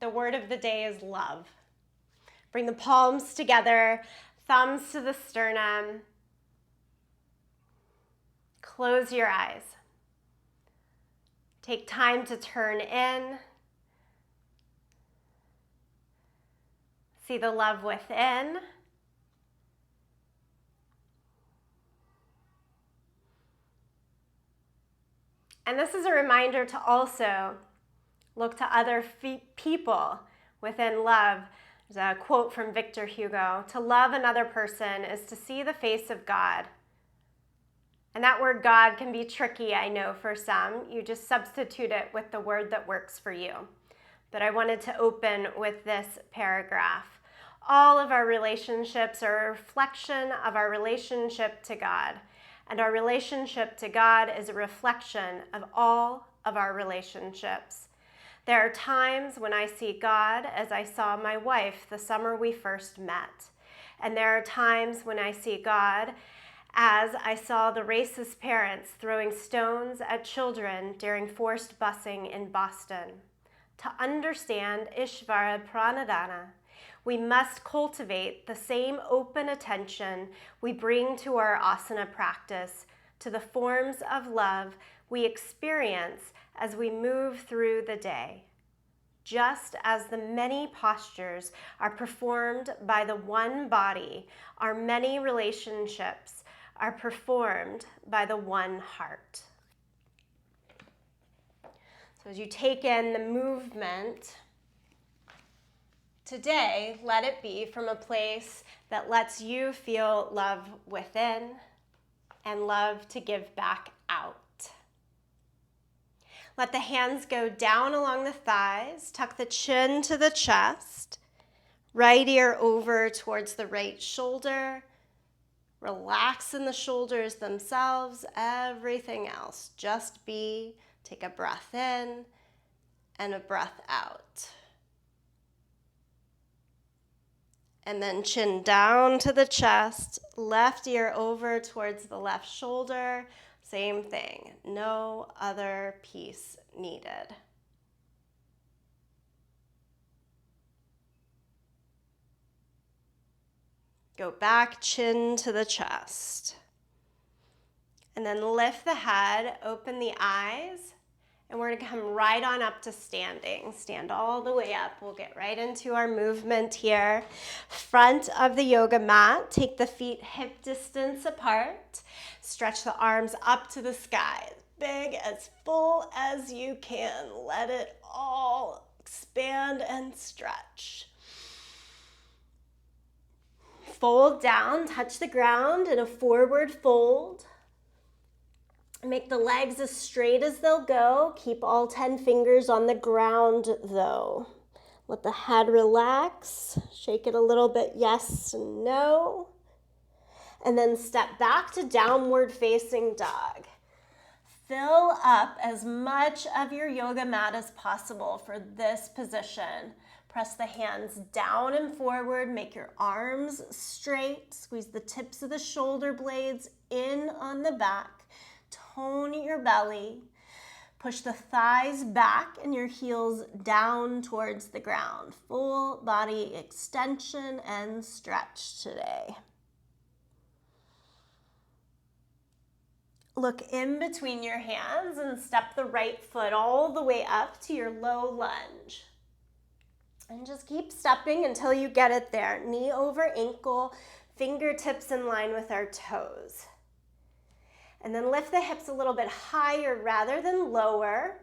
The word of the day is love. Bring the palms together, thumbs to the sternum. Close your eyes. Take time to turn in. See the love within. And this is a reminder to also look to other people within love. There's a quote from Victor Hugo: to love another person is to see the face of God. And that word God can be tricky, I know, for some. You just substitute it with the word that works for you. But I wanted to open with this paragraph. All of our relationships are a reflection of our relationship to God. And our relationship to God is a reflection of all of our relationships. There are times when I see God as I saw my wife the summer we first met. And there are times when I see God as I saw the racist parents throwing stones at children during forced busing in Boston. To understand Ishvara Pranadhana, we must cultivate the same open attention we bring to our asana practice to the forms of love we experience as we move through the day. Just as the many postures are performed by the one body, our many relationships are performed by the one heart. So as you take in the movement, today, let it be from a place that lets you feel love within and love to give back out. Let the hands go down along the thighs, tuck the chin to the chest, right ear over towards the right shoulder. Relax in the shoulders themselves, everything else. Just be, take a breath in and a breath out. And then chin down to the chest, left ear over towards the left shoulder. Same thing, no other piece needed. Go back, chin to the chest. And then lift the head, open the eyes, and we're gonna come right on up to standing. Stand all the way up. We'll get right into our movement here. Front of the yoga mat, take the feet hip distance apart. Stretch the arms up to the sky, as big, as full as you can. Let it all expand and stretch. Fold down, touch the ground in a forward fold. Make the legs as straight as they'll go. Keep all 10 fingers on the ground though. Let the head relax. Shake it a little bit, yes and no. And then step back to downward facing dog. Fill up as much of your yoga mat as possible for this position. Press the hands down and forward. Make your arms straight. Squeeze the tips of the shoulder blades in on the back. Tone your belly. Push the thighs back and your heels down towards the ground. Full body extension and stretch today. Look in between your hands and step the right foot all the way up to your low lunge. And just keep stepping until you get it there. Knee over ankle, fingertips in line with our toes. And then lift the hips a little bit higher rather than lower.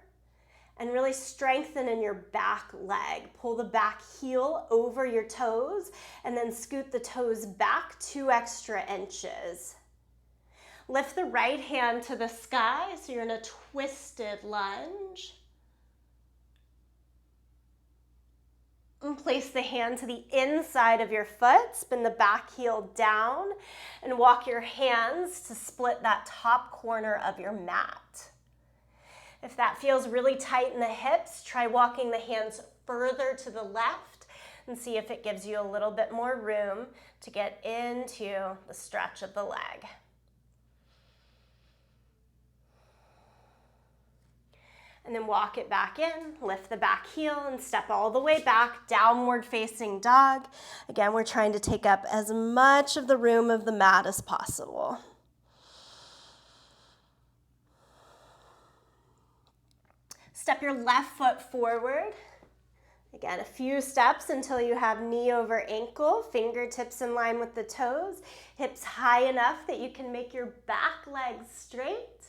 And really strengthen in your back leg. Pull the back heel over your toes and then scoot the toes back 2 extra inches. Lift the right hand to the sky so you're in a twisted lunge. And place the hand to the inside of your foot, spin the back heel down, and walk your hands to split that top corner of your mat. If that feels really tight in the hips, try walking the hands further to the left and see if it gives you a little bit more room to get into the stretch of the leg. And then walk it back in, lift the back heel and step all the way back, downward facing dog. Again, we're trying to take up as much of the room of the mat as possible. Step your left foot forward. Again, a few steps until you have knee over ankle, fingertips in line with the toes, hips high enough that you can make your back legs straight,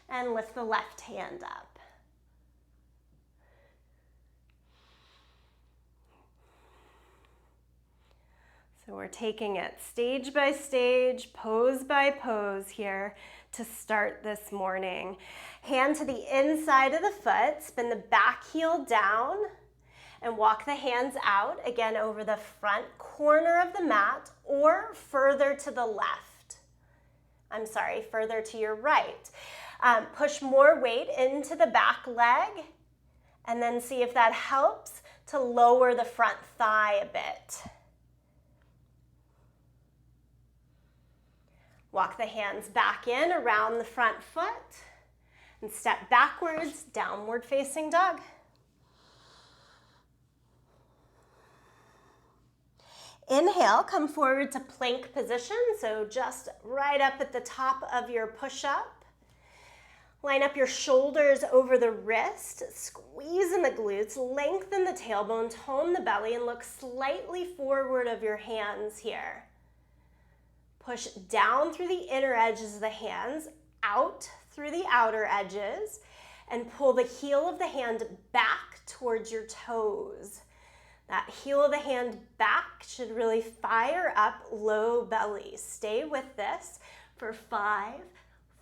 and lift the left hand up. So we're taking it stage by stage, pose by pose here to start this morning. Hand to the inside of the foot, spin the back heel down, and walk the hands out, again over the front corner of the mat or further to the left. Further to your right. Push more weight into the back leg, and then see if that helps to lower the front thigh a bit. Walk the hands back in around the front foot and step backwards, downward facing dog. Inhale, come forward to plank position, so just right up at the top of your push-up. Line up your shoulders over the wrist, squeeze in the glutes, lengthen the tailbone, tone the belly, and look slightly forward of your hands here. Push down through the inner edges of the hands, out through the outer edges, and pull the heel of the hand back towards your toes. That heel of the hand back should really fire up low belly. Stay with this for 5,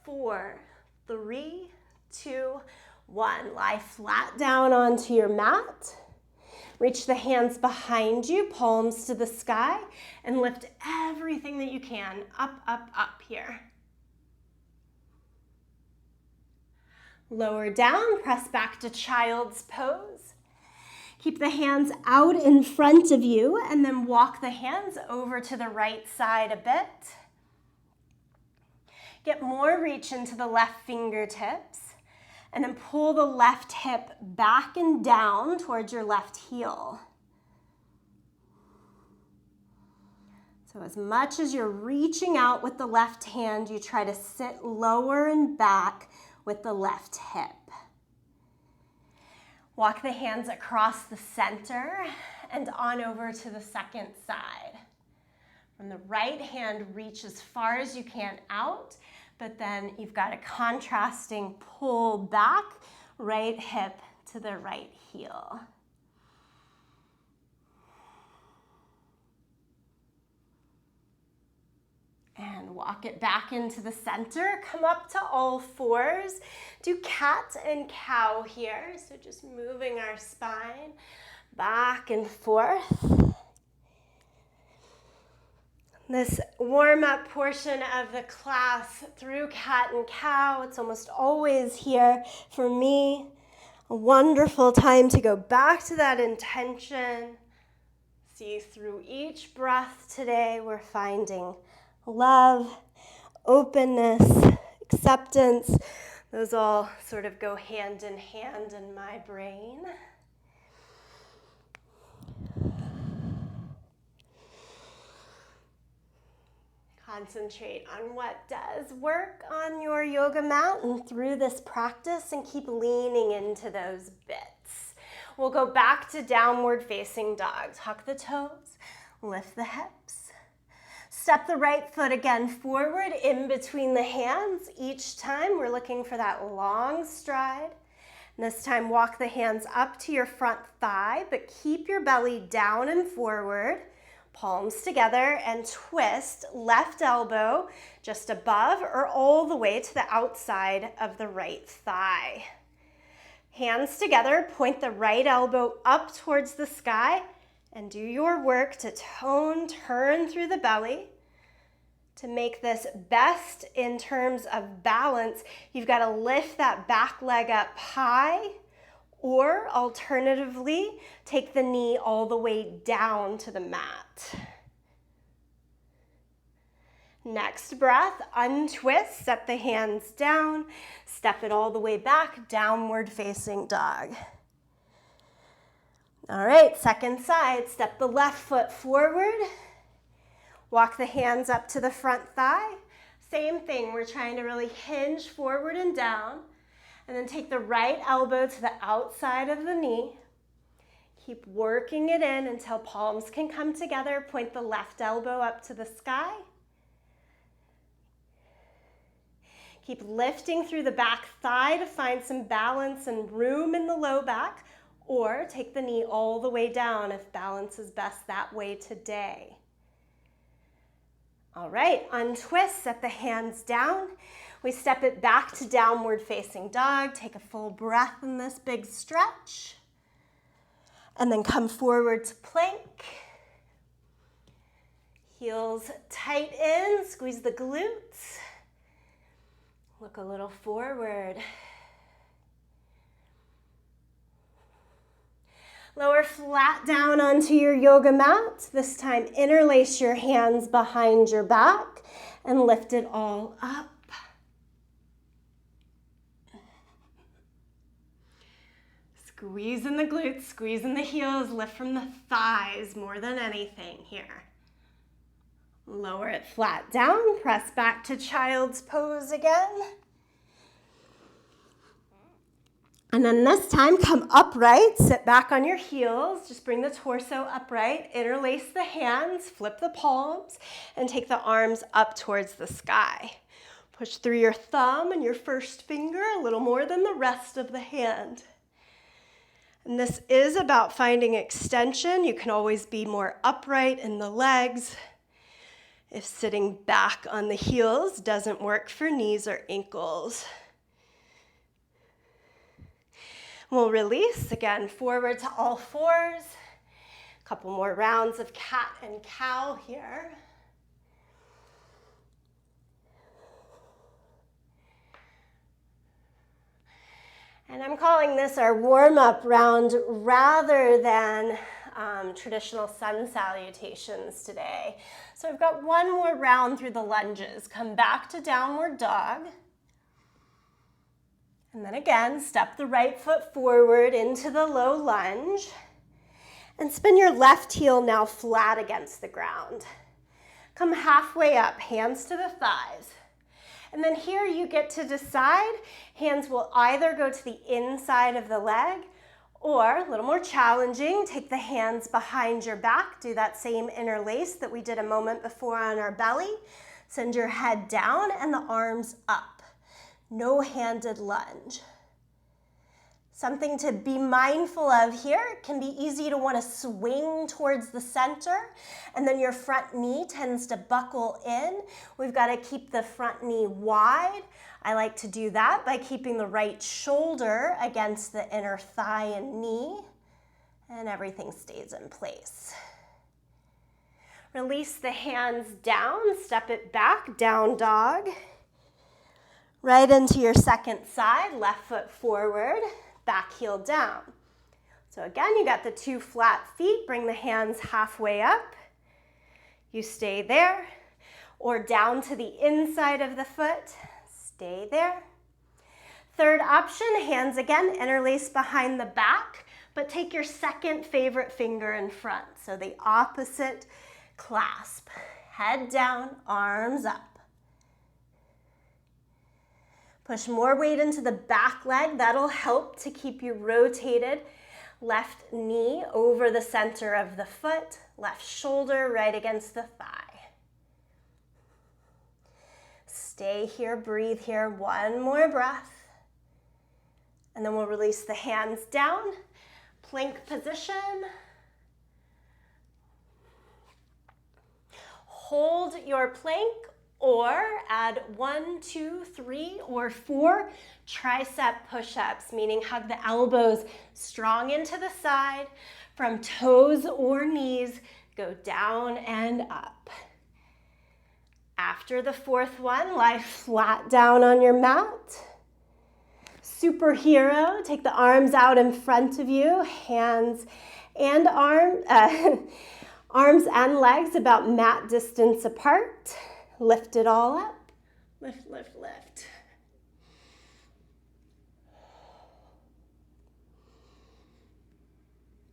4, 3, 2, 1. Lie flat down onto your mat. Reach the hands behind you, palms to the sky, and lift everything that you can up, up, up here. Lower down, press back to child's pose. Keep the hands out in front of you, and then walk the hands over to the right side a bit. Get more reach into the left fingertips. And then pull the left hip back and down towards your left heel. So as much as you're reaching out with the left hand, you try to sit lower and back with the left hip. Walk the hands across the center and on over to the second side. From the right hand, reach as far as you can out, but then you've got a contrasting pull back, right hip to the right heel. And walk it back into the center. Come up to all fours. Do cat and cow here. So just moving our spine back and forth. This warm-up portion of the class through cat and cow, it's almost always here for me. A wonderful time to go back to that intention. See, through each breath today, we're finding love, openness, acceptance. Those all sort of go hand in hand in my brain. Concentrate on what does work on your yoga mat and through this practice, and keep leaning into those bits. We'll go back to downward facing dog. Tuck the toes, lift the hips. Step the right foot again forward in between the hands. Each time we're looking for that long stride. And this time walk the hands up to your front thigh, but keep your belly down and forward. Palms together and twist left elbow just above or all the way to the outside of the right thigh. Hands together, point the right elbow up towards the sky and do your work to turn through the belly. To make this best in terms of balance, you've got to lift that back leg up high, or alternatively, take the knee all the way down to the mat. Next breath, untwist, set the hands down, step it all the way back, downward facing dog. All right, second side, step the left foot forward, walk the hands up to the front thigh. Same thing, we're trying to really hinge forward and down, and then take the right elbow to the outside of the knee. Keep working it in until palms can come together, point the left elbow up to the sky. Keep lifting through the back thigh to find some balance and room in the low back, or take the knee all the way down if balance is best that way today. All right, untwist, set the hands down. We step it back to downward facing dog. Take a full breath in this big stretch. And then come forward to plank. Heels tight in, squeeze the glutes. Look a little forward. Lower flat down onto your yoga mat. This time, interlace your hands behind your back and lift it all up. Squeeze in the glutes, squeeze in the heels, lift from the thighs more than anything here. Lower it flat down, press back to child's pose again. And then this time, come upright, sit back on your heels, just bring the torso upright, interlace the hands, flip the palms, and take the arms up towards the sky. Push through your thumb and your first finger a little more than the rest of the hand. And this is about finding extension. You can always be more upright in the legs if sitting back on the heels doesn't work for knees or ankles. We'll release, again, forward to all fours. A couple more rounds of cat and cow here. And I'm calling this our warm-up round rather than traditional sun salutations today. So I've got one more round through the lunges. Come back to downward dog. And then again, step the right foot forward into the low lunge. And spin your left heel now flat against the ground. Come halfway up, hands to the thighs. And then here you get to decide, hands will either go to the inside of the leg, or a little more challenging, take the hands behind your back, do that same interlace that we did a moment before on our belly. Send your head down and the arms up. No handed lunge. Something to be mindful of here. It can be easy to want to swing towards the center, and then your front knee tends to buckle in. We've got to keep the front knee wide. I like to do that by keeping the right shoulder against the inner thigh and knee, and everything stays in place. Release the hands down, step it back, down dog. Right into your second side, left foot forward, back heel down. So again, you got the two flat feet, bring the hands halfway up. You stay there, or down to the inside of the foot, stay there. Third option, hands again, interlace behind the back, but take your second favorite finger in front. So the opposite clasp, head down, arms up. Push more weight into the back leg. That'll help to keep you rotated. Left knee over the center of the foot, left shoulder right against the thigh. Stay here, breathe here, one more breath. And then we'll release the hands down, plank position. Hold your plank, or add 1, 2, 3, or 4 tricep push-ups, meaning hug the elbows strong into the side, from toes or knees, go down and up. After the fourth one, lie flat down on your mat. Superhero, take the arms out in front of you, hands and arms and legs about mat distance apart. Lift it all up. Lift, lift, lift.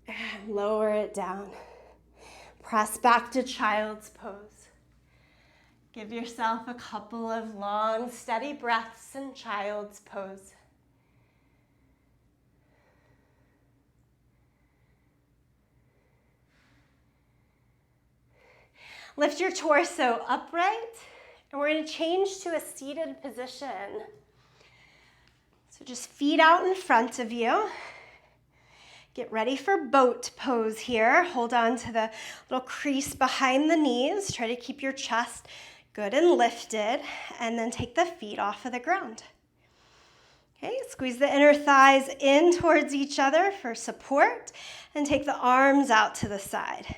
And lower it down. Press back to child's pose. Give yourself a couple of long, steady breaths in child's pose. Lift your torso upright, and we're going to change to a seated position. So just feet out in front of you. Get ready for boat pose here. Hold on to the little crease behind the knees. Try to keep your chest good and lifted, and then take the feet off of the ground. Okay, squeeze the inner thighs in towards each other for support, and take the arms out to the side.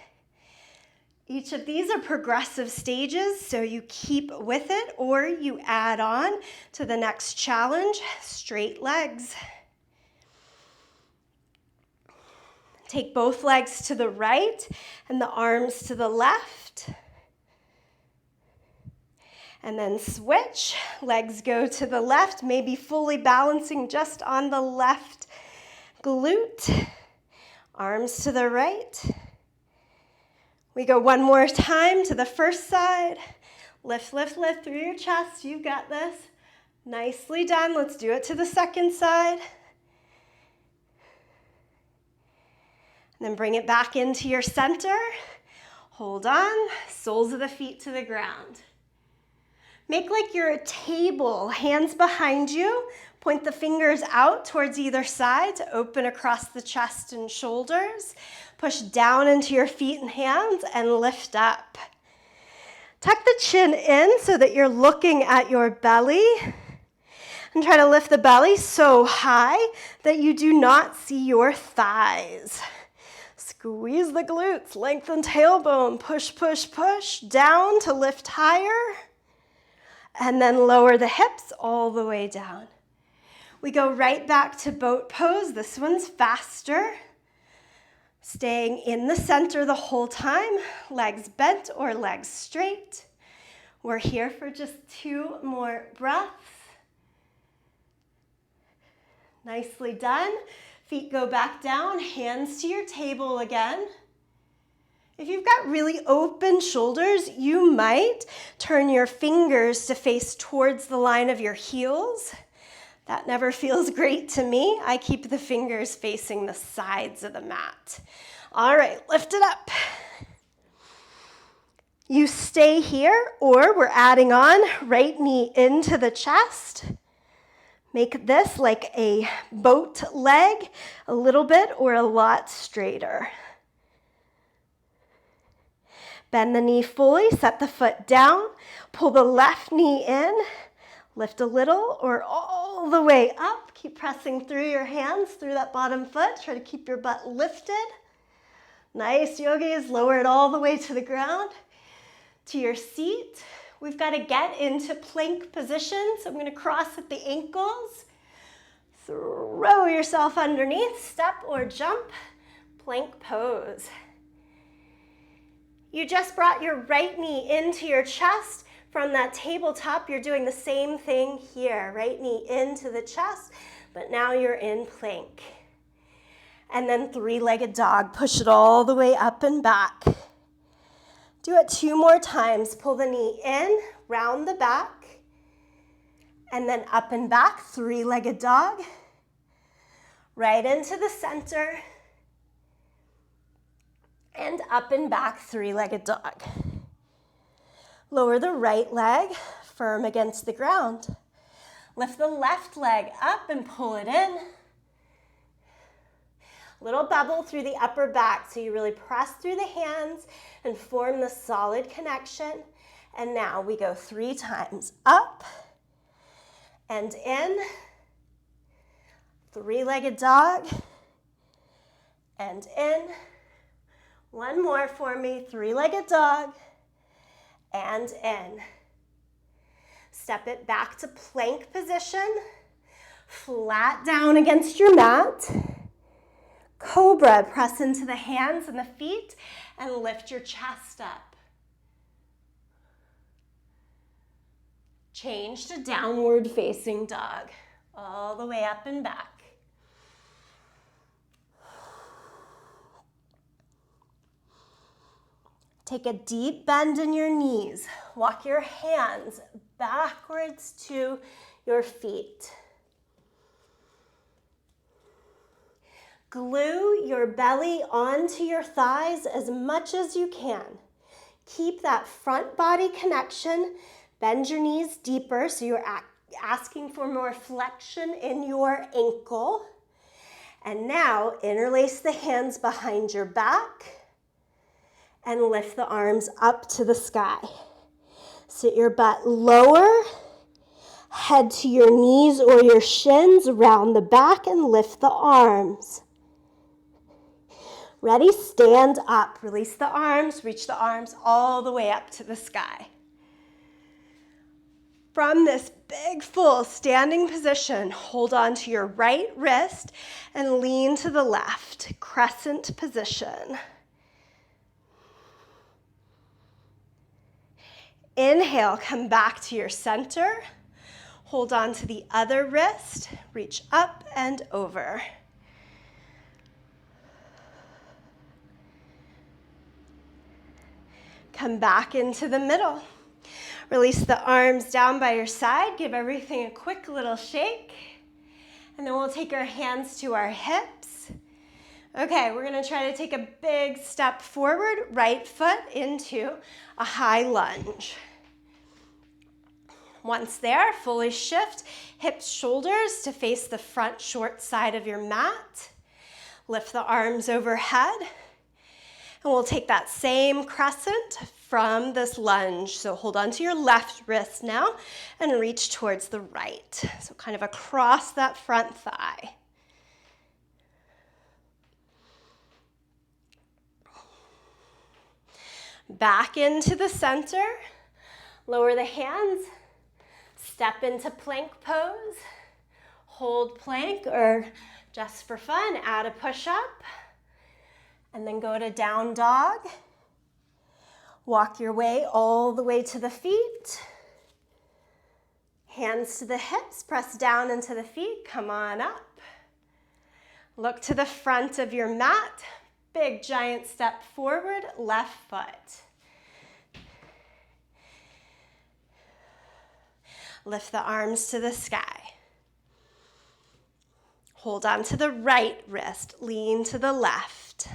Each of these are progressive stages, so you keep with it or you add on to the next challenge, straight legs. Take both legs to the right and the arms to the left. And then switch, legs go to the left, maybe fully balancing just on the left glute. Arms to the right. We go one more time to the first side. Lift, lift, lift through your chest. You've got this. Nicely done. Let's do it to the second side. And then bring it back into your center. Hold on. Soles of the feet to the ground. Make like you're a table, hands behind you. Point the fingers out towards either side to open across the chest and shoulders. Push down into your feet and hands and lift up. Tuck the chin in so that you're looking at your belly. And try to lift the belly so high that you do not see your thighs. Squeeze the glutes, lengthen tailbone, push, push, push, down to lift higher. And then lower the hips all the way down. We go right back to boat pose. This one's faster. Staying in the center the whole time, legs bent or legs straight. We're here for just 2 more breaths. Nicely done. Feet go back down, hands to your table again. If you've got really open shoulders, you might turn your fingers to face towards the line of your heels. That never feels great to me. I keep the fingers facing the sides of the mat. All right, lift it up. You stay here, or we're adding on right knee into the chest. Make this like a boat leg, a little bit or a lot straighter. Bend the knee fully, set the foot down, pull the left knee in, lift a little or all the way up. Keep pressing through your hands, through that bottom foot. Try to keep your butt lifted. Nice, yogis. Lower it all the way to the ground, to your seat. We've got to get into plank position, so I'm going to cross at the ankles. Throw yourself underneath, step or jump, plank pose. You just brought your right knee into your chest. From that tabletop, you're doing the same thing here. Right knee into the chest, but now you're in plank. And then 3-legged dog. Push it all the way up and back. Do it 2 more times. Pull the knee in, round the back, and then up and back, 3-legged dog. Right into the center. And up and back, 3-legged dog. Lower the right leg, firm against the ground. Lift the left leg up and pull it in. Little bubble through the upper back, so you really press through the hands and form the solid connection. And now we go 3 times. Up and in. 3-legged dog. And in. 1 more for me, 3-legged dog, and in. Step it back to plank position, flat down against your mat. Cobra, press into the hands and the feet, and lift your chest up. Change to downward facing dog, all the way up and back. Take a deep bend in your knees. Walk your hands backwards to your feet. Glue your belly onto your thighs as much as you can. Keep that front body connection. Bend your knees deeper so you're asking for more flexion in your ankle. And now interlace the hands behind your back and lift the arms up to the sky. Sit your butt lower, head to your knees or your shins, round the back and lift the arms. Ready? Stand up. Release the arms, reach the arms all the way up to the sky. From this big, full standing position, hold on to your right wrist and lean to the left, crescent position. Inhale, come back to your center. Hold on to the other wrist, reach up and over. Come back into the middle. Release the arms down by your side. Give everything a quick little shake. And then we'll take our hands to our hips. Okay, we're gonna try to take a big step forward, right foot into a high lunge. Once there, fully shift hips, shoulders to face the front short side of your mat. Lift the arms overhead. And we'll take that same crescent from this lunge. So hold on to your left wrist now and reach towards the right. So kind of across that front thigh. Back into the center. Lower the hands. Step into plank pose. Hold plank, or just for fun, add a push-up. And then go to down dog. Walk your way all the way to the feet. Hands to the hips, press down into the feet, come on up. Look to the front of your mat. Big giant step forward, left foot. Lift the arms to the sky. Hold on to the right wrist, lean to the left.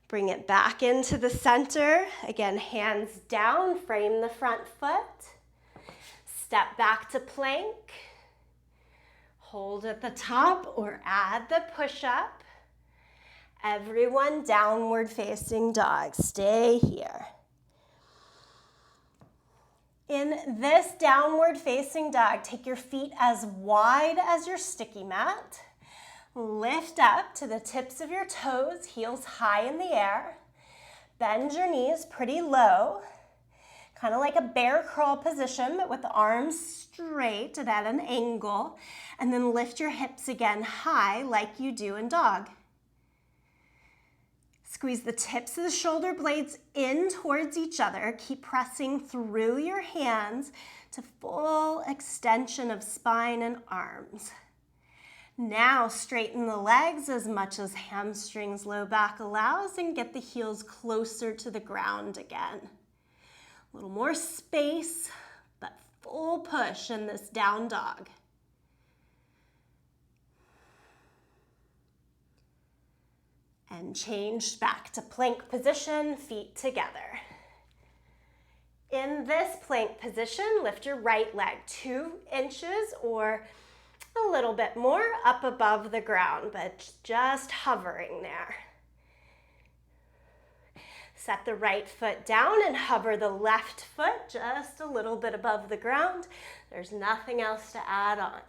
Bring it back into the center. Again, hands down, frame the front foot. Step back to plank. Hold at the top or add the push-up. Everyone downward facing dog. Stay here. In this downward facing dog, take your feet as wide as your sticky mat. Lift up to the tips of your toes, heels high in the air. Bend your knees pretty low, kind of like a bear crawl position, but with the arms straight and at an angle. And then lift your hips again high like you do in dog. Squeeze the tips of the shoulder blades in towards each other. Keep pressing through your hands to full extension of spine and arms. Now straighten the legs as much as hamstrings, low back allows, and get the heels closer to the ground again. A little more space, but full push in this down dog. And change back to plank position, feet together. In this plank position, lift your right leg 2 inches or a little bit more up above the ground, but just hovering there. Set the right foot down and hover the left foot just a little bit above the ground. There's nothing else to add on.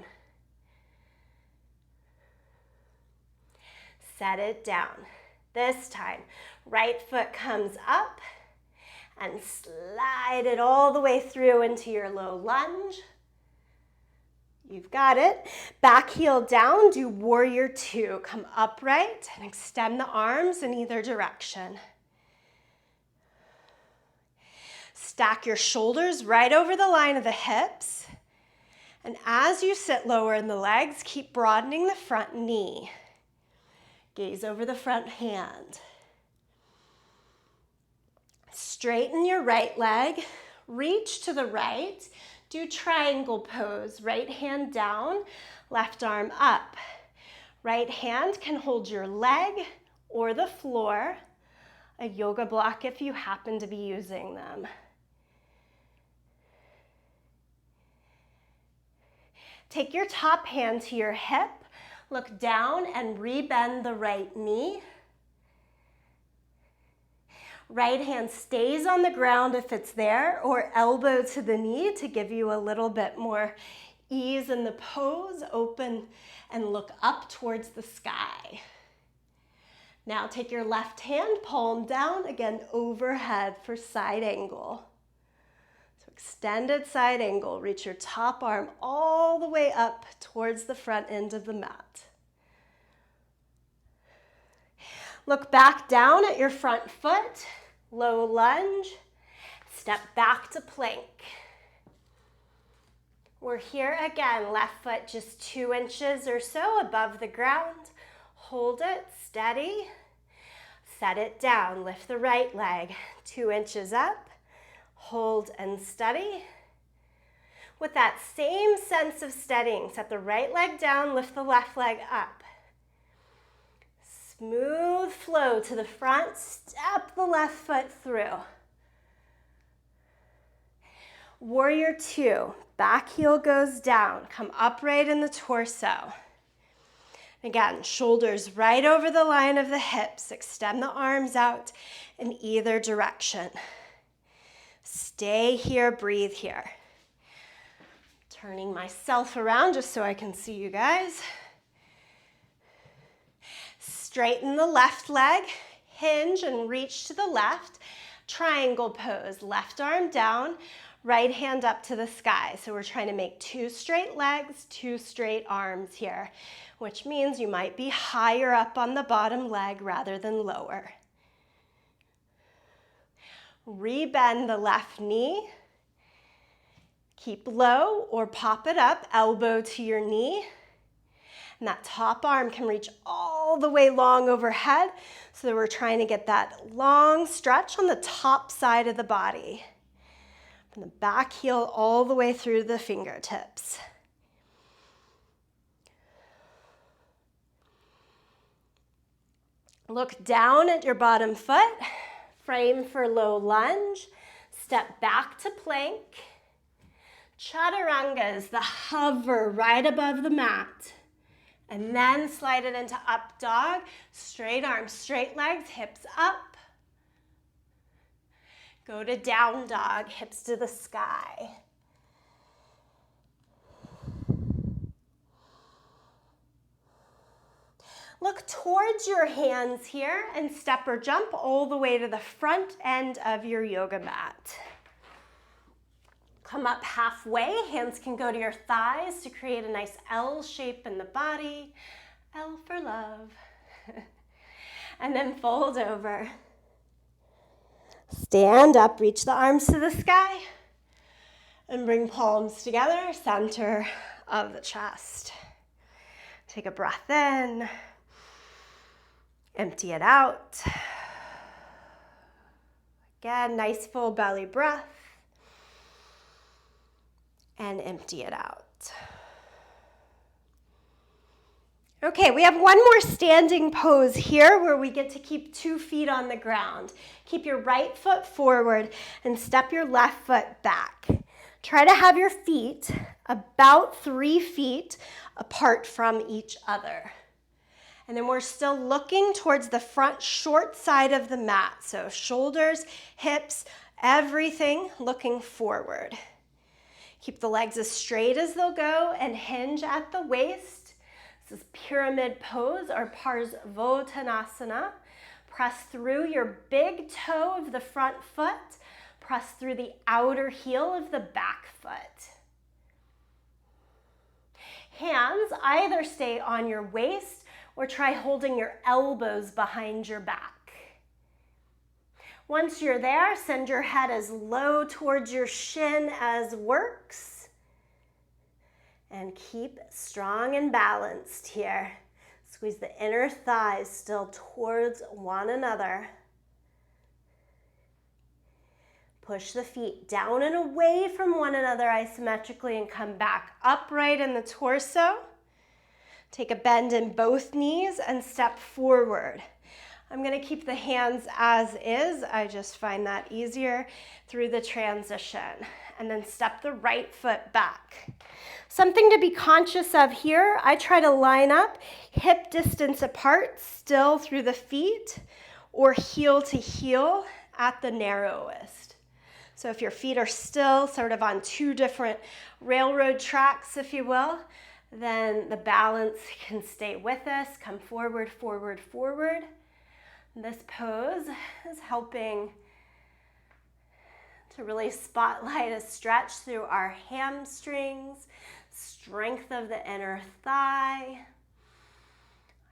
Set it down. This time, right foot comes up and slide it all the way through into your low lunge. You've got it. Back heel down, do warrior 2. Come upright and extend the arms in either direction. Stack your shoulders right over the line of the hips. And as you sit lower in the legs, keep broadening the front knee. Gaze over the front hand. Straighten your right leg. Reach to the right. Do triangle pose. Right hand down, left arm up. Right hand can hold your leg or the floor. A yoga block if you happen to be using them. Take your top hand to your hip. Look down and rebend the right knee. Right hand stays on the ground if it's there, or elbow to the knee to give you a little bit more ease in the pose. Open and look up towards the sky. Now take your left hand, palm down, again overhead for side angle. So extended side angle, reach your top arm all the way up towards the front end of the mat. Look back down at your front foot, low lunge, step back to plank. We're here again, left foot just 2 inches or so above the ground. Hold it steady, set it down, lift the right leg 2 inches up, hold and steady. With that same sense of steadying, set the right leg down, lift the left leg up. Smooth flow to the front, step the left foot through. Warrior 2, back heel goes down, come upright in the torso. Again, shoulders right over the line of the hips, extend the arms out in either direction. Stay here, breathe here. Turning myself around just so I can see you guys. Straighten the left leg, hinge and reach to the left. Triangle pose, left arm down, right hand up to the sky. So we're trying to make 2 straight legs, 2 straight arms here, which means you might be higher up on the bottom leg rather than lower. Rebend the left knee. Keep low or pop it up, elbow to your knee. And that top arm can reach all the way long overhead. So that we're trying to get that long stretch on the top side of the body. From the back heel all the way through the fingertips. Look down at your bottom foot. Frame for low lunge. Step back to plank. Chaturanga is the hover right above the mat. And then slide it into up dog. Straight arms, straight legs, hips up. Go to down dog, hips to the sky. Look towards your hands here and step or jump all the way to the front end of your yoga mat. Come up halfway, hands can go to your thighs to create a nice L shape in the body. L for love. And then fold over. Stand up, reach the arms to the sky, and bring palms together, center of the chest. Take a breath in, empty it out. Again, nice full belly breath. And empty it out. Okay, we have one more standing pose here where we get to keep 2 feet on the ground. Keep your right foot forward and step your left foot back. Try to have your feet about 3 feet apart from each other. And then we're still looking towards the front short side of the mat. So shoulders, hips, everything looking forward. Keep the legs as straight as they'll go and hinge at the waist. This is pyramid pose or Parsvottanasana. Press through your big toe of the front foot. Press through the outer heel of the back foot. Hands either stay on your waist or try holding your elbows behind your back. Once you're there, send your head as low towards your shin as works. And keep strong and balanced here. Squeeze the inner thighs still towards one another. Push the feet down and away from one another isometrically and come back upright in the torso. Take a bend in both knees and step forward. I'm going to keep the hands as is. I just find that easier through the transition. And then step the right foot back. Something to be conscious of here, I try to line up hip distance apart still through the feet or heel to heel at the narrowest. So if your feet are still sort of on two different railroad tracks, if you will, then the balance can stay with us. Come forward, forward, forward. This pose is helping to really spotlight a stretch through our hamstrings, strength of the inner thigh.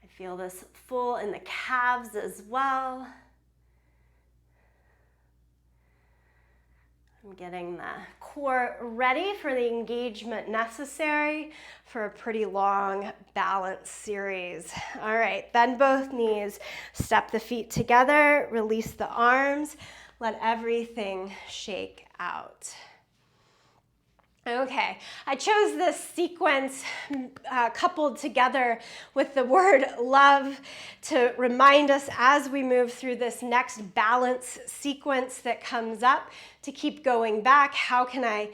I feel this full in the calves as well. I'm getting the core ready for the engagement necessary for a pretty long balance series. All right, bend both knees, step the feet together, release the arms, let everything shake out. Okay, I chose this sequence coupled together with the word love to remind us as we move through this next balance sequence that comes up to keep going back. How can I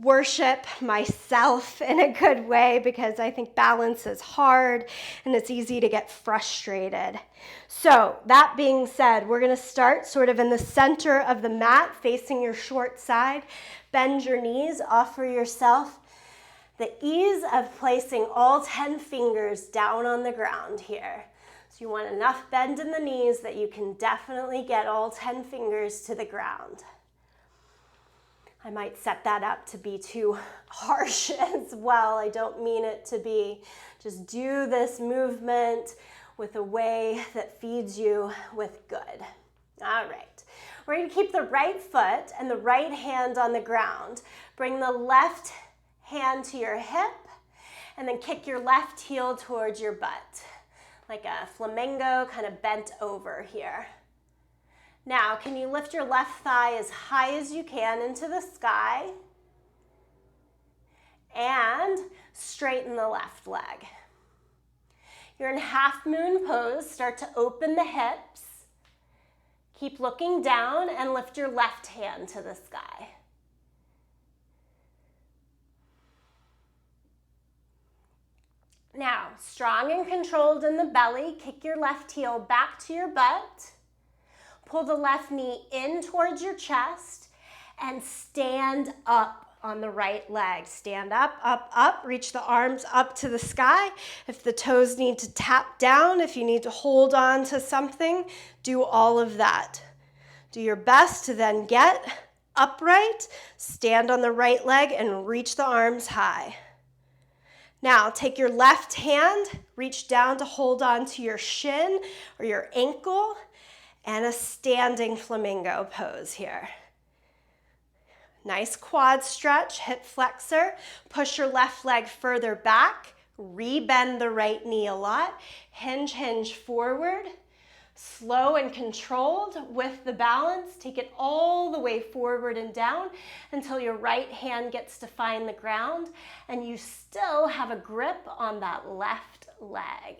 worship myself in a good way? Because I think balance is hard and it's easy to get frustrated. So that being said, we're going to start sort of in the center of the mat, facing your short side. Bend your knees, offer yourself the ease of placing all 10 fingers down on the ground here. So you want enough bend in the knees that you can definitely get all 10 fingers to the ground. I might set that up to be too harsh as well. I don't mean it to be. Just do this movement with a way that feeds you with good. All right. We're going to keep the right foot and the right hand on the ground. Bring the left hand to your hip and then kick your left heel towards your butt. Like a flamingo, kind of bent over here. Now, can you lift your left thigh as high as you can into the sky? And straighten the left leg. You're in half moon pose. Start to open the hips. Keep looking down and lift your left hand to the sky. Now, strong and controlled in the belly, kick your left heel back to your butt. Pull the left knee in towards your chest and stand up on the right leg. Stand up, up, up. Reach the arms up to the sky. If the toes need to tap down, if you need to hold on to something, do all of that. Do your best to then get upright, stand on the right leg, and reach the arms high. Now, take your left hand, reach down to hold on to your shin or your ankle, and a standing flamingo pose here. Nice quad stretch, hip flexor. Push your left leg further back, rebend the right knee a lot, hinge forward. Slow and controlled with the balance. Take it all the way forward and down until your right hand gets to find the ground and you still have a grip on that left leg.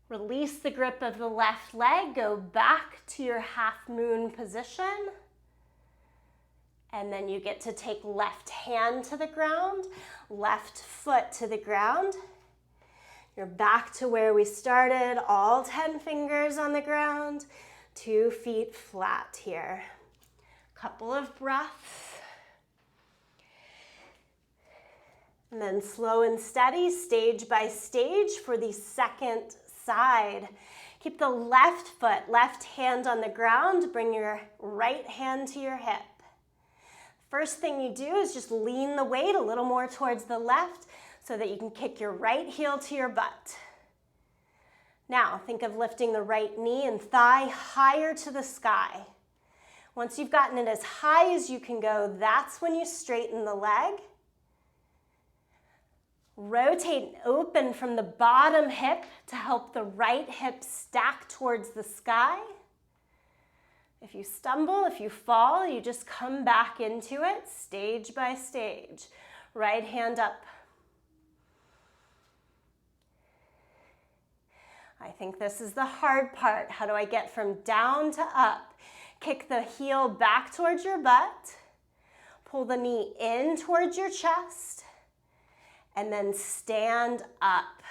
Release the grip of the left leg. Go back to your half moon position. And then you get to take left hand to the ground, left foot to the ground. You're back to where we started, all 10 fingers on the ground, 2 feet flat here. Couple of breaths. And then slow and steady, stage by stage for the second side. Keep the left foot, left hand on the ground, bring your right hand to your hip. First thing you do is just lean the weight a little more towards the left, so that you can kick your right heel to your butt. Now, think of lifting the right knee and thigh higher to the sky. Once you've gotten it as high as you can go, that's when you straighten the leg. Rotate and open from the bottom hip to help the right hip stack towards the sky. If you stumble, if you fall, you just come back into it, stage by stage. Right hand up. I think this is the hard part. How do I get from down to up? Kick the heel back towards your butt. Pull the knee in towards your chest. And then stand up.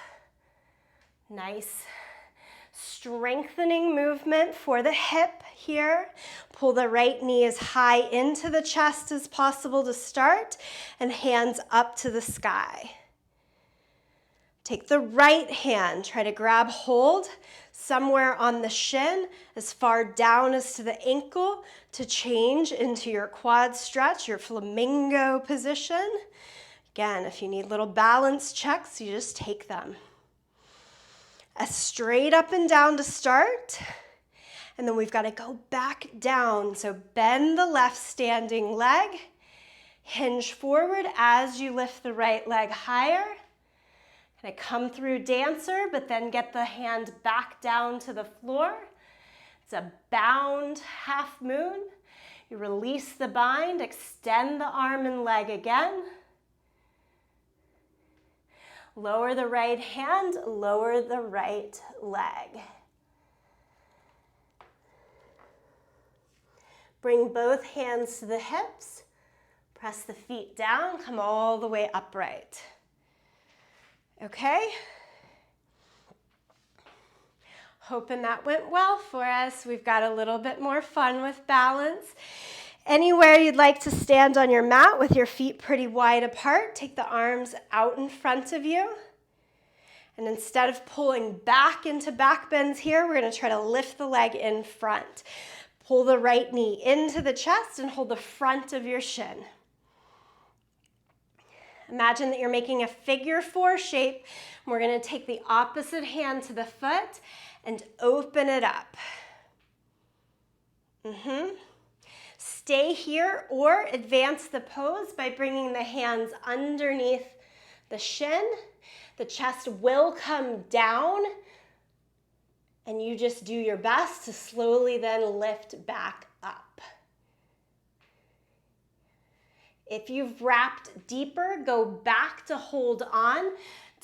Nice strengthening movement for the hip here. Pull the right knee as high into the chest as possible to start, and hands up to the sky. Take the right hand, try to grab hold somewhere on the shin, as far down as to the ankle, to change into your quad stretch, your flamingo position. Again, if you need little balance checks, you just take them. A straight up and down to start. And then we've got to go back down. So bend the left standing leg. Hinge forward as you lift the right leg higher. Kind of come through dancer, but then get the hand back down to the floor. It's a bound half moon. You release the bind, extend the arm and leg again. Lower the right hand, lower the right leg. Bring both hands to the hips. Press the feet down, come all the way upright. Okay? Hoping that went well for us. We've got a little bit more fun with balance. Anywhere you'd like to stand on your mat with your feet pretty wide apart, take the arms out in front of you. And instead of pulling back into back bends here, we're going to try to lift the leg in front. Pull the right knee into the chest and hold the front of your shin. Imagine that you're making a figure 4 shape. We're going to take the opposite hand to the foot and open it up. Stay here or advance the pose by bringing the hands underneath the shin. The chest will come down, and you just do your best to slowly then lift back up. If you've wrapped deeper, go back to hold on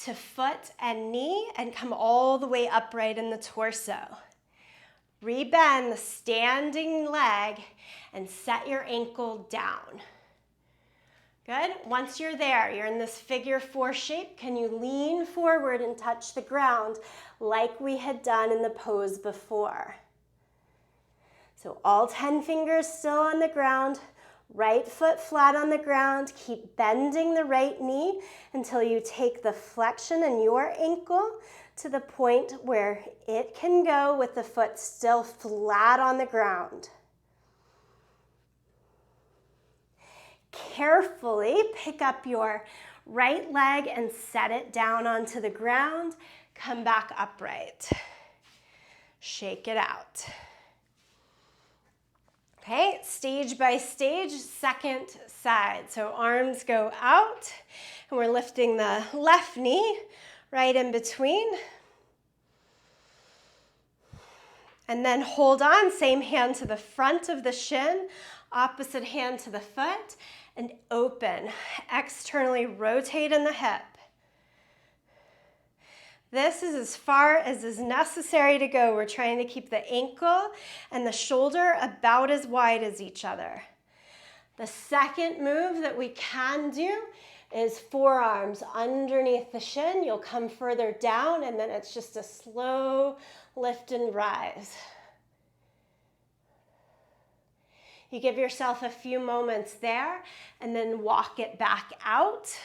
to foot and knee and come all the way upright in the torso. Rebend the standing leg and set your ankle down. Good. Once you're there, you're in this figure 4 shape. Can you lean forward and touch the ground like we had done in the pose before? So all 10 fingers still on the ground, right foot flat on the ground. Keep bending the right knee until you take the flexion in your ankle to the point where it can go with the foot still flat on the ground. Carefully pick up your right leg and set it down onto the ground. Come back upright. Shake it out. Okay, stage by stage, second side. So arms go out, and we're lifting the left knee right in between. And then hold on, same hand to the front of the shin, opposite hand to the foot, and open. Externally rotate in the hip. This is as far as is necessary to go. We're trying to keep the ankle and the shoulder about as wide as each other. The second move that we can do is forearms underneath the shin. You'll come further down, and then it's just a slow lift and rise. You give yourself a few moments there, and then walk it back out.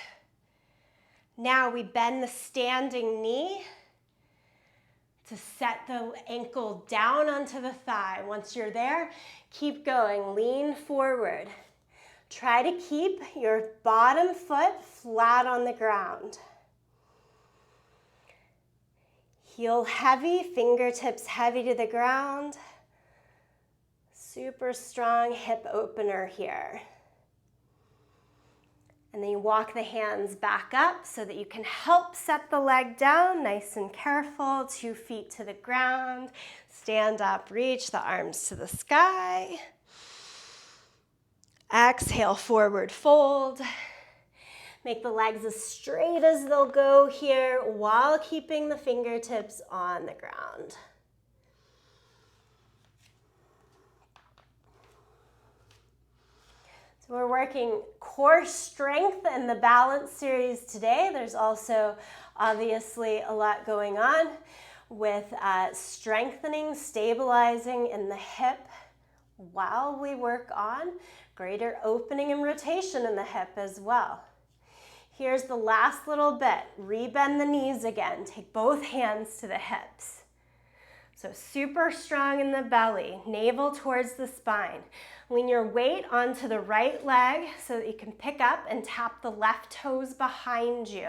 Now we bend the standing knee to set the ankle down onto the thigh. Once you're there, keep going. Lean forward. Try to keep your bottom foot flat on the ground. Heel heavy, fingertips heavy to the ground. Super strong hip opener here. And then you walk the hands back up so that you can help set the leg down, nice and careful, 2 feet to the ground. Stand up, reach the arms to the sky. Exhale, forward fold. Make the legs as straight as they'll go here while keeping the fingertips on the ground. So we're working core strength in the balance series today. There's also obviously a lot going on with strengthening, stabilizing in the hip while we work on greater opening and rotation in the hip as well. Here's the last little bit. Rebend the knees again. Take both hands to the hips. So super strong in the belly, navel towards the spine. Lean your weight onto the right leg so that you can pick up and tap the left toes behind you.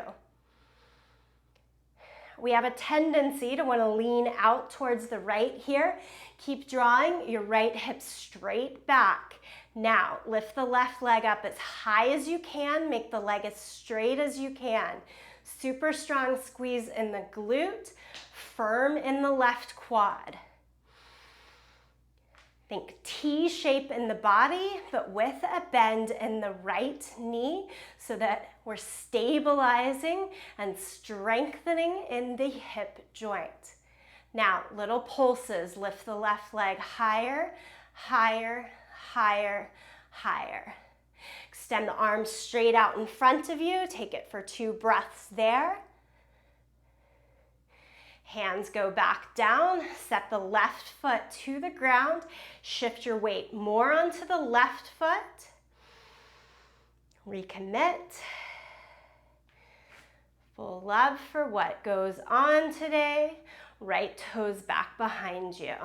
We have a tendency to want to lean out towards the right here. Keep drawing your right hip straight back. Now, lift the left leg up as high as you can. Make the leg as straight as you can. Super strong squeeze in the glute, firm in the left quad. Think T shape in the body, but with a bend in the right knee so that we're stabilizing and strengthening in the hip joint. Now, little pulses. Lift the left leg higher, higher, higher, higher. Extend the arms straight out in front of you. Take it for 2 breaths there. Hands go back down. Set the left foot to the ground. Shift your weight more onto the left foot. Recommit. Full love for what goes on today. Right toes back behind you.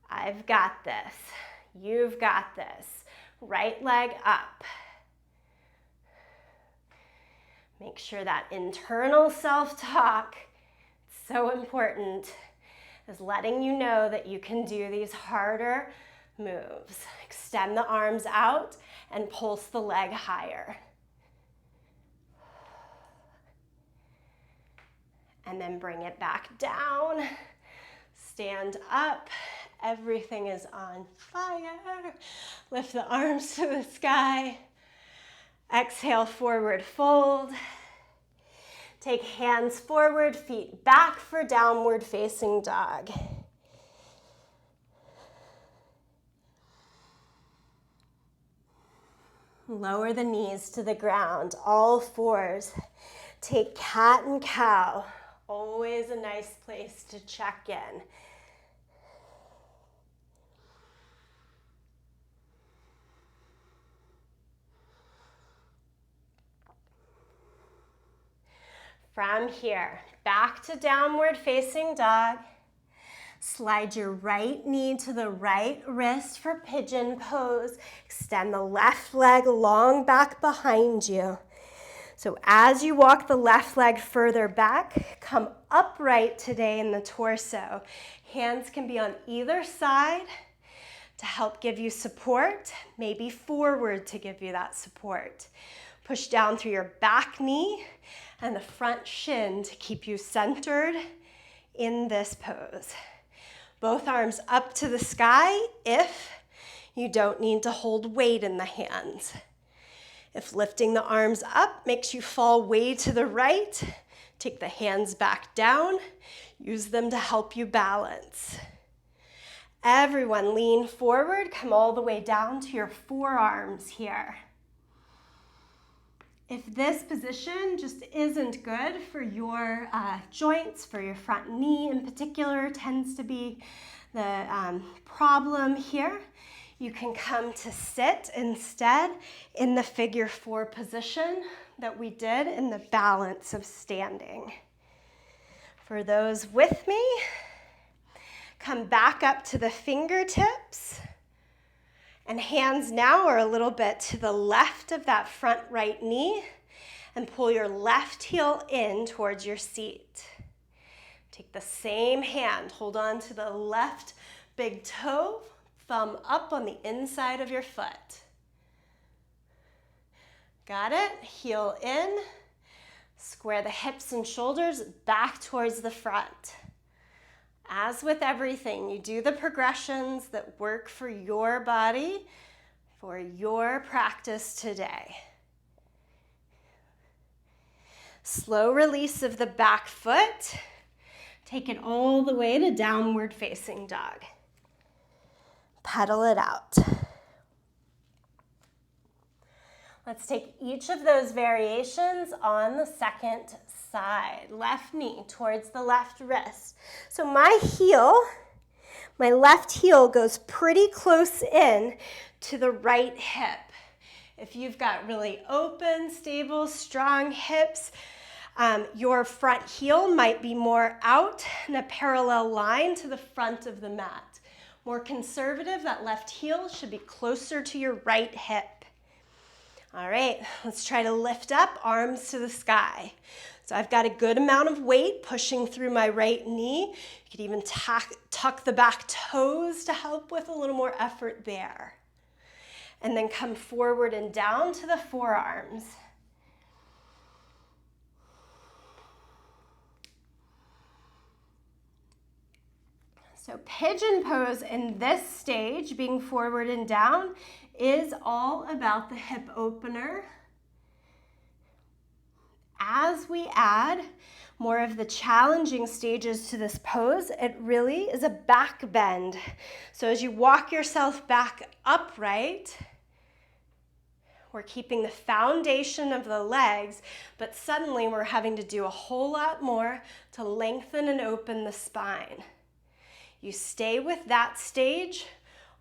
I've got this. You've got this. Right leg up. Make sure that internal self-talk, so important, is letting you know that you can do these harder moves. Extend the arms out and pulse the leg higher. And then bring it back down. Stand up. Everything is on fire. Lift the arms to the sky. Exhale, forward fold. Take hands forward, feet back for downward facing dog. Lower the knees to the ground, all fours. Take cat and cow. Always a nice place to check in. From here, back to downward facing dog. Slide your right knee to the right wrist for pigeon pose. Extend the left leg long back behind you. So as you walk the left leg further back, come upright today in the torso. Hands can be on either side to help give you support, maybe forward to give you that support. Push down through your back knee and the front shin to keep you centered in this pose. Both arms up to the sky if you don't need to hold weight in the hands. If lifting the arms up makes you fall way to the right, take the hands back down. Use them to help you balance. Everyone lean forward, come all the way down to your forearms here. If this position just isn't good for your joints, for your front knee in particular, tends to be the problem here, you can come to sit instead in the figure 4 position that we did in the balance of standing. For those with me, come back up to the fingertips. And hands now are a little bit to the left of that front right knee, and pull your left heel in towards your seat. Take the same hand, hold on to the left big toe, thumb up on the inside of your foot. Got it? Heel in, square the hips and shoulders back towards the front. As with everything, you do the progressions that work for your body, for your practice today. Slow release of the back foot. Take it all the way to downward facing dog. Pedal it out. Let's take each of those variations on the second side. Left knee towards the left wrist. So my left heel goes pretty close in to the right hip. If you've got really open, stable, strong hips, your front heel might be more out in a parallel line to the front of the mat. More conservative, that left heel should be closer to your right hip. All right, let's try to lift up, arms to the sky. So I've got a good amount of weight pushing through my right knee. You could even tuck the back toes to help with a little more effort there. And then come forward and down to the forearms. So pigeon pose in this stage, being forward and down, is all about the hip opener. As we add more of the challenging stages to this pose, it really is a back bend. So as you walk yourself back upright, we're keeping the foundation of the legs, but suddenly we're having to do a whole lot more to lengthen and open the spine. You stay with that stage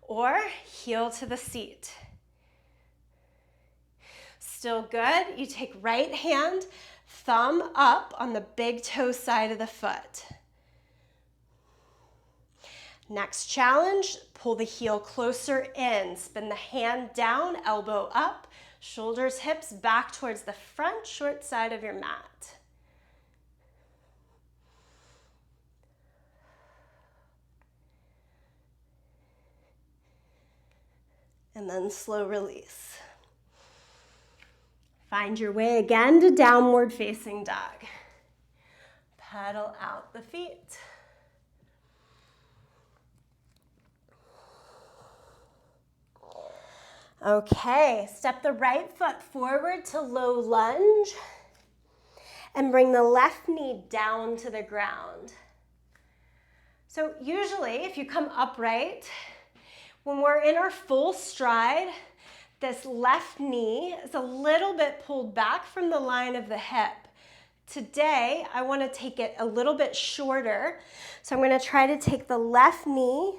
or heel to the seat. Still good. You take right hand, thumb up on the big toe side of the foot. Next challenge, pull the heel closer in. Spin the hand down, elbow up, shoulders, hips back towards the front short side of your mat. And then slow release. Find your way again to downward facing dog. Pedal out the feet. Okay, step the right foot forward to low lunge and bring the left knee down to the ground. So usually if you come upright, when we're in our full stride, this left knee is a little bit pulled back from the line of the hip. Today, I want to take it a little bit shorter. So I'm going to try to take the left knee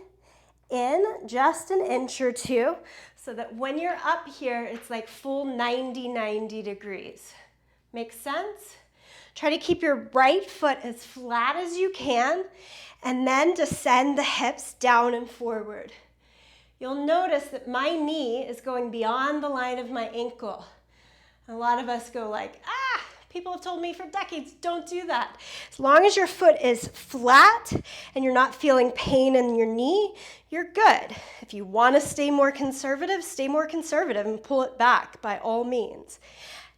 in just an inch or two so that when you're up here, it's like full 90 degrees. Make sense? Try to keep your right foot as flat as you can and then descend the hips down and forward. You'll notice that my knee is going beyond the line of my ankle. A lot of us go like, people have told me for decades, don't do that. As long as your foot is flat and you're not feeling pain in your knee, you're good. If you want to stay more conservative and pull it back by all means.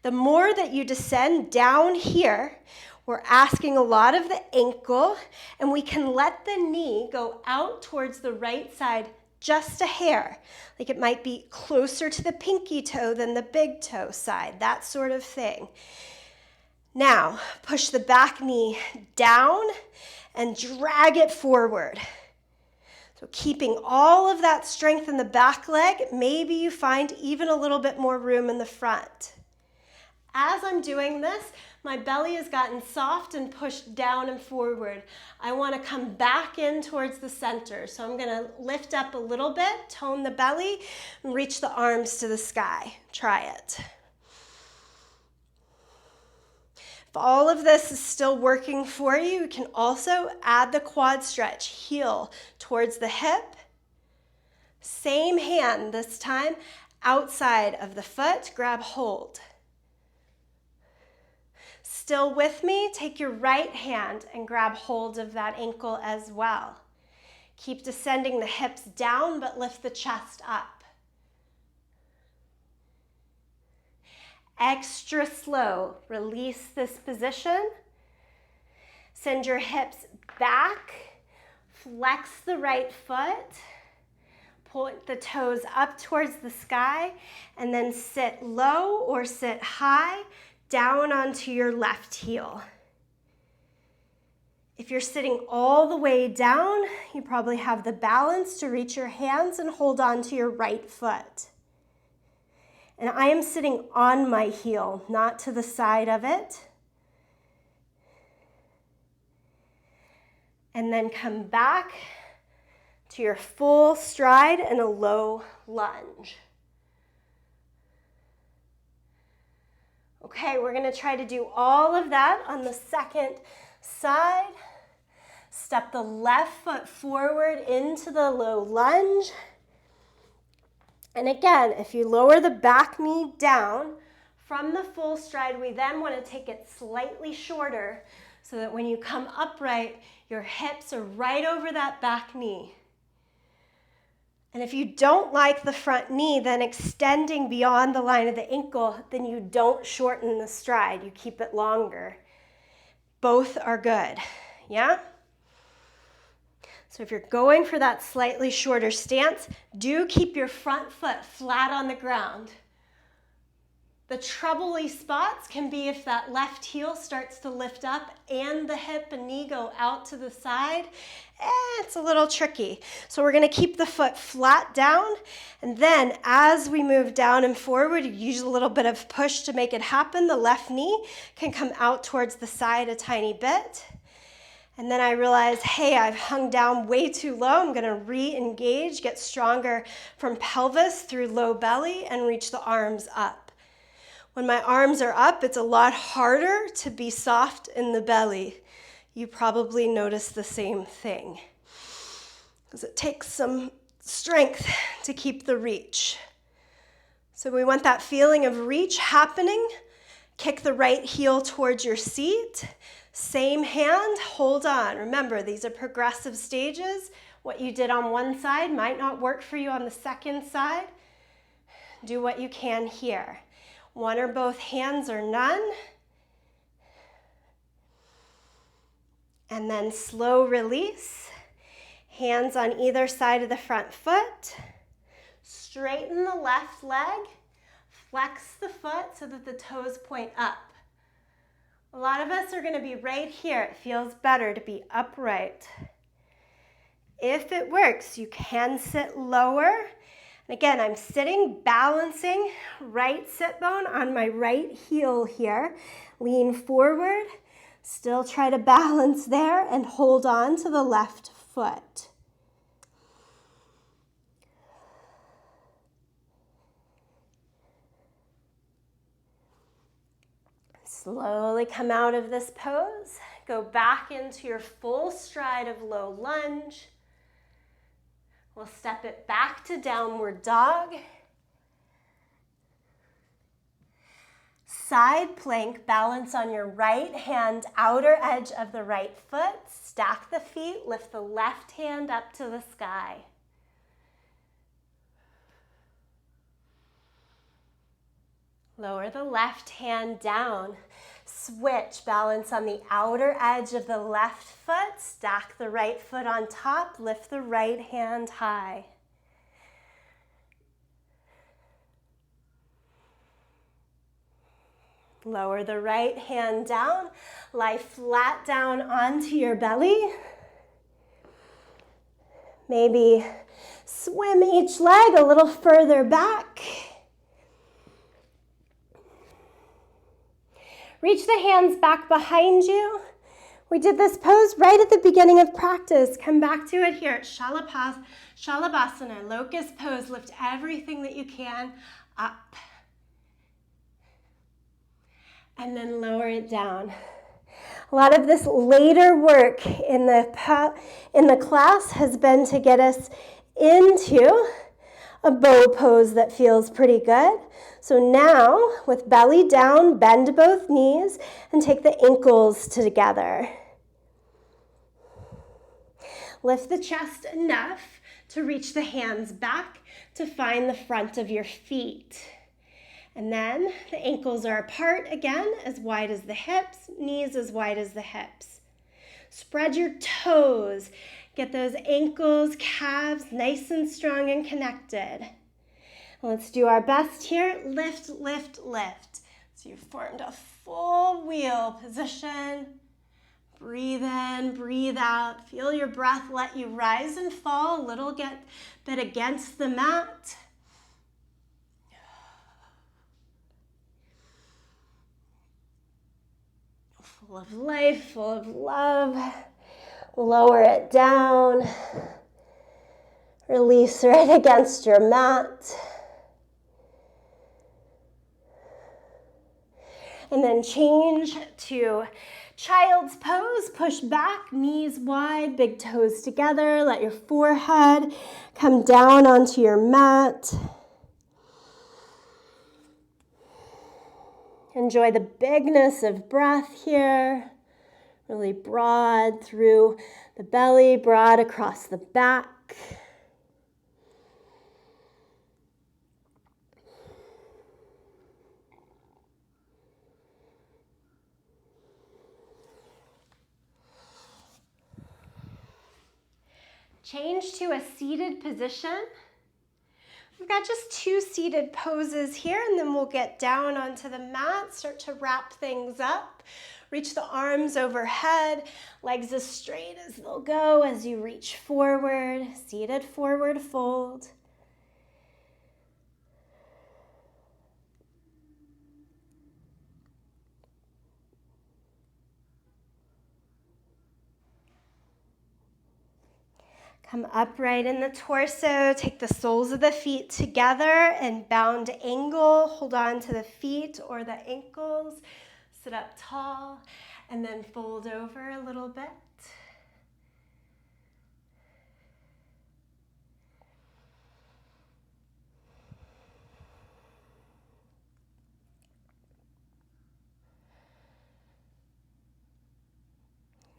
The more that you descend down here, we're asking a lot of the ankle, and we can let the knee go out towards the right side just a hair, like it might be closer to the pinky toe than the big toe side, that sort of thing. Now, push the back knee down and drag it forward. So keeping all of that strength in the back leg, maybe you find even a little bit more room in the front. As I'm doing this, my belly has gotten soft and pushed down and forward. I want to come back in towards the center. So I'm going to lift up a little bit, tone the belly, and reach the arms to the sky. Try it. If all of this is still working for you, you can also add the quad stretch. Heel towards the hip. Same hand this time, outside of the foot, grab hold. Still with me? Take your right hand and grab hold of that ankle as well. Keep descending the hips down, but lift the chest up. Extra slow. Release this position. Send your hips back. Flex the right foot. Point the toes up towards the sky, and then sit low or sit high down onto your left heel. If you're sitting all the way down, you probably have the balance to reach your hands and hold on to your right foot. And I am sitting on my heel, not to the side of it. And then come back to your full stride and a low lunge. Okay, we're going to try to do all of that on the second side. Step the left foot forward into the low lunge. And again, if you lower the back knee down from the full stride, we then want to take it slightly shorter so that when you come upright, your hips are right over that back knee. And if you don't like the front knee, then extending beyond the line of the ankle, then you don't shorten the stride. You keep it longer. Both are good, yeah? So if you're going for that slightly shorter stance, do keep your front foot flat on the ground. The troubly spots can be if that left heel starts to lift up and the hip and knee go out to the side. It's a little tricky. So we're going to keep the foot flat down, and then as we move down and forward, you use a little bit of push to make it happen. The left knee can come out towards the side a tiny bit. And then I realize, hey, I've hung down way too low. I'm going to re-engage, get stronger from pelvis through low belly, and reach the arms up. When my arms are up, it's a lot harder to be soft in the belly. You probably notice the same thing, because it takes some strength to keep the reach. So we want that feeling of reach happening. Kick the right heel towards your seat. Same hand, hold on. Remember, these are progressive stages. What you did on one side might not work for you on the second side. Do what you can here. One or both hands or none. And then slow release. Hands on either side of the front foot. Straighten the left leg. Flex the foot so that the toes point up. A lot of us are going to be right here. It feels better to be upright. If it works, you can sit lower. And again, I'm sitting, balancing right sit bone on my right heel here. Lean forward. Still try to balance there and hold on to the left foot. Slowly come out of this pose. Go back into your full stride of low lunge. We'll step it back to downward dog. Side plank, balance on your right hand, outer edge of the right foot. Stack the feet, lift the left hand up to the sky. Lower the left hand down. Switch, balance on the outer edge of the left foot. Stack the right foot on top. Lift the right hand high. Lower the right hand down. Lie flat down onto your belly. Maybe swim each leg a little further back. Reach the hands back behind you. We did this pose right at the beginning of practice. Come back to it here at Shalabhasana, locust pose. Lift everything that you can up. And then lower it down. A lot of this later work in the class has been to get us into a bow pose that feels pretty good. So now, with belly down, bend both knees and take the ankles together. Lift the chest enough to reach the hands back to find the front of your feet. And then the ankles are apart again, as wide as the hips, knees as wide as the hips. Spread your toes. Get those ankles, calves nice and strong and connected. Let's do our best here. Lift, lift, lift. So you've formed a full wheel position. Breathe in, breathe out. Feel your breath let you rise and fall a little bit against the mat. Full of life, full of love. Lower it down. Release right against your mat. And then change to child's pose. Push back, knees wide, big toes together. Let your forehead come down onto your mat. Enjoy the bigness of breath here. Really broad through the belly, broad across the back. Change to a seated position. We've got just 2 seated poses here, and then we'll get down onto the mat, start to wrap things up. Reach the arms overhead, legs as straight as they'll go as you reach forward, seated forward fold. Come upright in the torso, take the soles of the feet together and bound angle. Hold on to the feet or the ankles. Sit up tall and then fold over a little bit.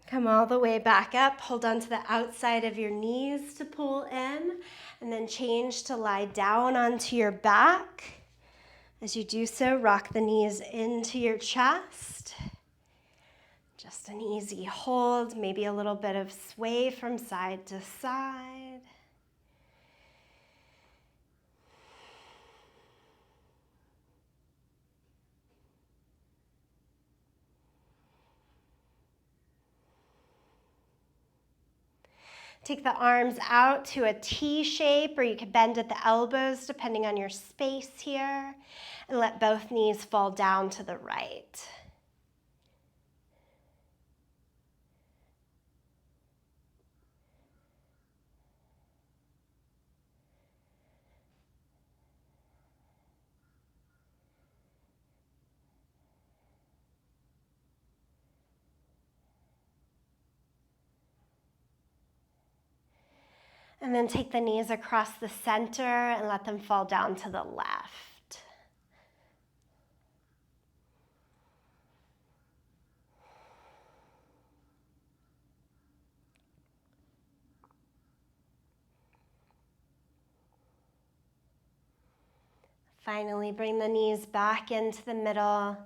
Come all the way back up. Hold on to the outside of your knees to pull in, and then change to lie down onto your back. As you do so, rock the knees into your chest. Just an easy hold, maybe a little bit of sway from side to side. Take the arms out to a T shape, or you can bend at the elbows depending on your space here, and let both knees fall down to the right. And then take the knees across the center and let them fall down to the left. Finally, bring the knees back into the middle.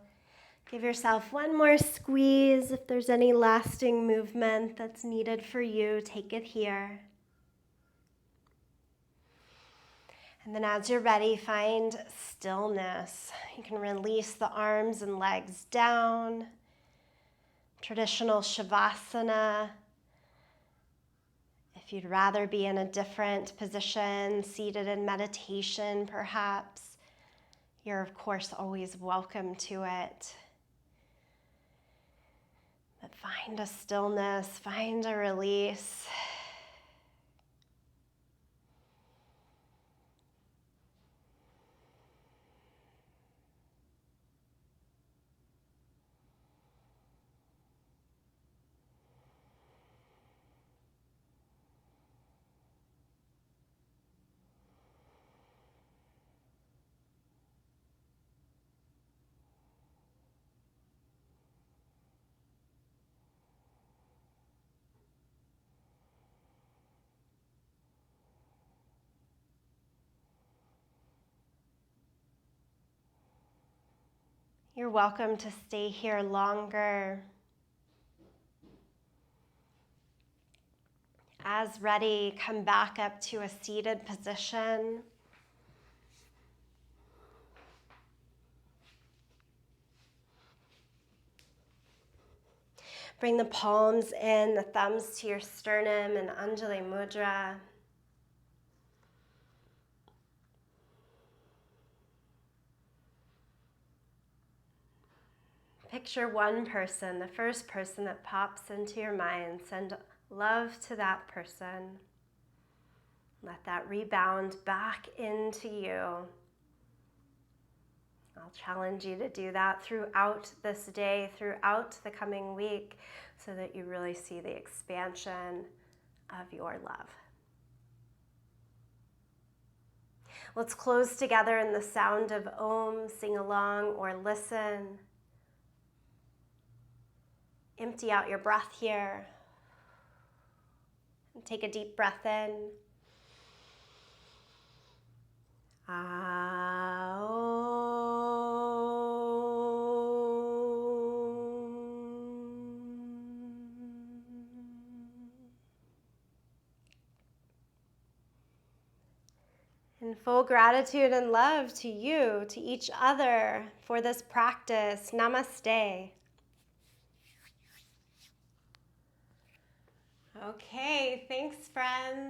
Give yourself one more squeeze. If there's any lasting movement that's needed for you, take it here. And then as you're ready, find stillness. You can release the arms and legs down. Traditional Shavasana. If you'd rather be in a different position, seated in meditation perhaps, you're of course always welcome to it. But find a stillness, find a release. You're welcome to stay here longer. As ready, come back up to a seated position. Bring the palms in, the thumbs to your sternum in Anjali Mudra. Picture one person, the first person that pops into your mind. Send love to that person. Let that rebound back into you. I'll challenge you to do that throughout this day, throughout the coming week, so that you really see the expansion of your love. Let's close together in the sound of Om, sing along or listen. Empty out your breath here. And take a deep breath in. In full gratitude and love to you, to each other for this practice. Namaste. Okay, thanks friends.